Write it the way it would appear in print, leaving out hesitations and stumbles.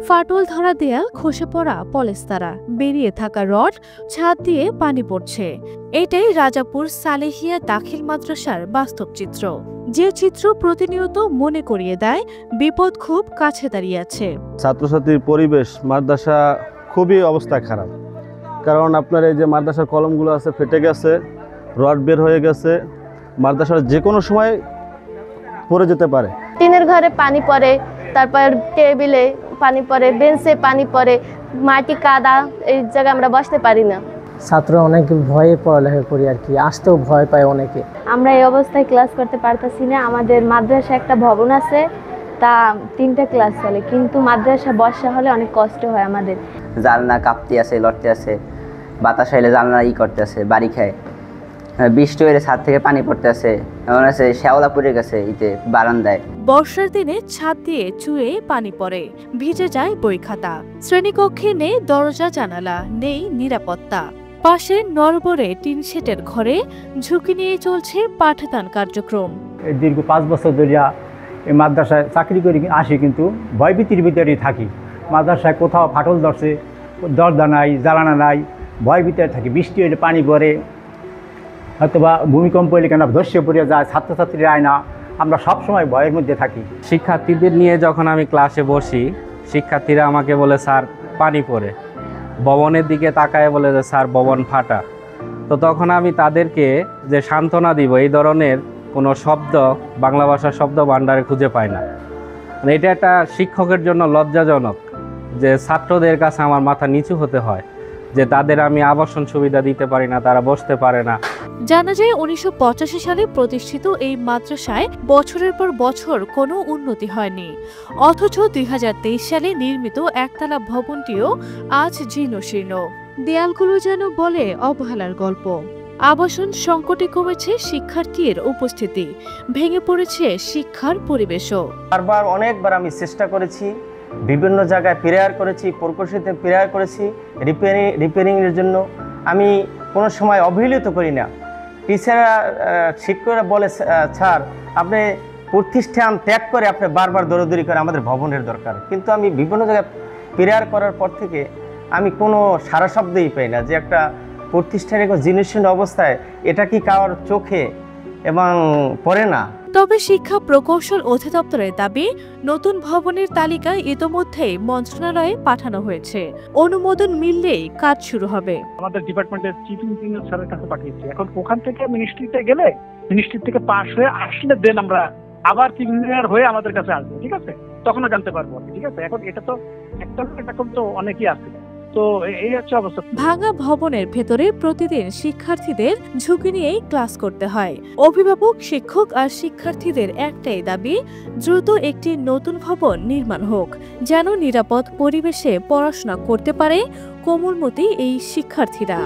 ফাটল ধরা দেয়াল, খসে পড়া পলেস্তারা, বেরিয়ে থাকা রড, ছাদ দিয়ে পানি পড়ছে। এটাই রাজাপুর সালেহিয়া দাখিল মাদ্রাসার বাস্তব চিত্র, যে চিত্র প্রতিনিয়ত মনে করিয়ে দেয় বিপদ খুব কাছে দাঁড়িয়ে আছে। ছাত্রছাত্রীর পরিবেশ মাদ্রাসা খুবই অবস্থা খারাপ, কারণ আপনার এই যে মাদ্রাসার কলমগুলো আছে ফেটে গেছে, রড বের হয়ে গেছে, মাদ্রাসার যে কোনো সময় পড়ে যেতে পারে। টিনের ঘরে পানি পড়ে, তারপর টেবিলে পানি পড়ে, বেঞ্চে পানি পড়ে, মাটি কাদা, এই জায়গায় আমরা বসতে পারি না। ছাত্র অনেক ভয়ে পড়ালেখা করি আর কি, আসতেও ভয় পায় অনেকে। আমরা এই অবস্থায় ক্লাস করতে পারতেছি না। আমাদের মাদ্রাসা একটা ভবন আছে, তা 3টা ক্লাস চলে, কিন্তু মাদ্রাসা বর্ষা হলে অনেক কষ্ট হয় আমাদের। জানলা কাঁপতে আছে, লড়তে আছে, বাতাস হইলে জানলা করতে আছে, বাড়ি খায়। বৃষ্টি হইলে ছাদ থেকে পানি পড়তে আছে, এমন আছে শ্যাওলা পড়ে গেছে ইতে বারান্দায়। বর্ষার দিনে ছাদ দিয়ে চুয়ে পানি পড়ে, ভিজে যায় বই খাতা। শ্রেণীকক্ষে নেই দরজা জানালা, নেই নিরাপত্তা। পাশে নড়বড়ে টিন শেডের ঘরে ঝুঁকি নিয়ে চলছে পাঠদান কার্যক্রম। দীর্ঘ 5 বছর ধরে এই মাদ্রাসায় চাকরি করে আসি, কিন্তু ভয়ভীতির ভিতরেই থাকি। মাদ্রাসায় কোথাও ফাটল ধরছে, দরজা নাই, জ্বালানা নাই, ভয় ভিতরে থাকি। বৃষ্টি হলে পানি পড়ে, হয়তোবা ভূমিকম্প হলে কেন ধসে পড়ে যায়, ছাত্রছাত্রীরা আয় না, আমরা সবসময় ভয়ের মধ্যে থাকি। শিক্ষার্থীদের নিয়ে যখন আমি ক্লাসে বসি, শিক্ষার্থীরা আমাকে বলে স্যার পানি পড়ে, ভবনের দিকে তাকায় বলে যে স্যার ভবন ফাটা। তো তখন আমি তাদেরকে যে সান্ত্বনা দিব, এই ধরনের কোনো শব্দ বাংলা ভাষার শব্দ ভাণ্ডারে খুঁজে পাই না। এটা একটা শিক্ষকের জন্য লজ্জাজনক যে ছাত্রদের কাছে আমার মাথা নিচু হতে হয়, যে তাদের আমি আবাসন সুবিধা দিতে পারি না, তারা বসতে পারে না। জানা যায় 1985 সালে প্রতিষ্ঠিত এই মাদ্রাসায় বছরের পর বছর কোনো উন্নতি হয়নি, অথচ 2023 সালে নির্মিত একতলা ভবনটিও আজ জীর্ণশীর্ণ। দেয়ালগুলো যেন বলে অবহেলার গল্প। আবাসন সংকটে কমেছে শিক্ষার্থীর উপস্থিতি, ভেঙে পড়েছে শিক্ষার পরিবেশও। বারবার অনেকবার আমি চেষ্টা করেছি, বিভিন্ন জায়গায় প্রেয়ার করেছি, প্রকৌশলীতে প্রেয়ার করেছি রিপেয়ারিংয়ের জন্য। আমি কোনো সময় অবহেলিত করি না। টিচাররা, শিক্ষকরা বলে স্যার আপনি প্রতিষ্ঠান ত্যাগ করে আপনি বারবার দৌড়দৌড়ি করে আমাদের ভবনের দরকার, কিন্তু আমি বিভিন্ন জায়গায় প্রেয়ার করার পর থেকে আমি কোনো সারা শব্দই পাই না যে একটা প্রতিষ্ঠানের জীর্ণশীর্ণ অবস্থায় এটা কি কারোর চোখে এবং পড়ে না। তবে শিক্ষা প্রকৌশল অধিদপ্তরের দাবি, নতুন ভবনের তালিকা ইতোমধ্যেই মন্ত্রণালয়ে পাঠানো হয়েছে, অনুমোদন মিললেই কাজ শুরু হবে। আমাদের ডিপার্টমেন্টের চিফ ইঞ্জিনিয়ার স্যারের কাছে পাঠিয়েছি, এখন ওখান থেকে মিনিস্ট্রিতে গেলে, মিনিস্ট্রি থেকে পাস হয়ে আসলে দেন আমরা আবার চিফ ইঞ্জিনিয়ার হয়ে আমাদের কাছে আসবে, ঠিক আছে, তখনও জানতে পারবো, ঠিক আছে। এখন এটা তো একটা তো অনেকই আছে, তো এই হচ্ছে অবস্থা। ভাঙা ভবনের ভেতরে প্রতিদিন শিক্ষার্থীদের ঝুঁকি নিয়েই ক্লাস করতে হয়। অভিভাবক, শিক্ষক আর শিক্ষার্থীদের একটাই দাবি, দ্রুত একটি নতুন ভবন নির্মাণ হোক, যেন নিরাপদ পরিবেশে পড়াশোনা করতে পারে কোমলমতি এই শিক্ষার্থীরা।